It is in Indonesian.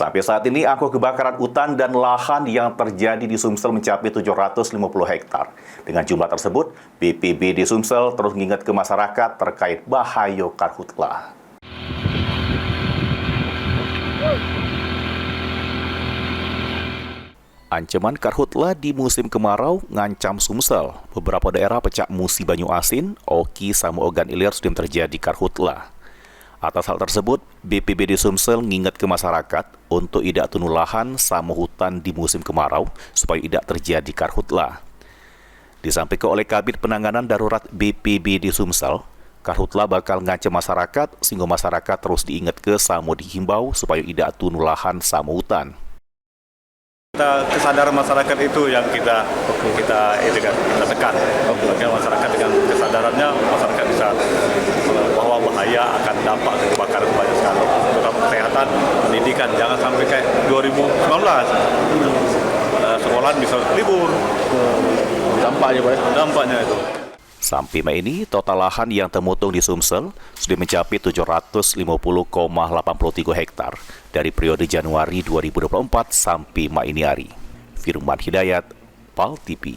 Sampai saat ini, angka kebakaran hutan dan lahan yang terjadi di Sumsel mencapai 750 hektar. Dengan jumlah tersebut, BPBD Sumsel terus mengingat ke masyarakat terkait bahaya karhutlah. Ancaman karhutlah di musim kemarau ngancam Sumsel. Beberapa daerah pecah Musi Banyu Asin, Oki, sama Ogan Ilir sudah terjadi karhutlah. Atas hal tersebut, BPBD Sumsel mengingat ke masyarakat untuk tidak tunuh lahan sama hutan di musim kemarau supaya tidak terjadi karhutlah. Disampaikan oleh Kabid Penanganan Darurat BPBD Sumsel, karhutlah bakal ngancam masyarakat sehingga masyarakat terus diingat ke sama dihimbau supaya tidak tunuh lahan sama hutan. Kesadaran masyarakat itu yang kita tekan. Bagi masyarakat dengan kesadarannya masyarakat bisa bahwa bahaya akan dampak kebakaran banyak sekali. Terutama kesehatan, pendidikan, jangan sampai kayak 2019 sekolahan bisa libur. Dampaknya itu. Sampai Mei ini, total lahan yang termutung di Sumsel sudah mencapai 750,83 hektar dari periode Januari 2024 sampai Mei ini hari. Firman Hidayat, PAL TV.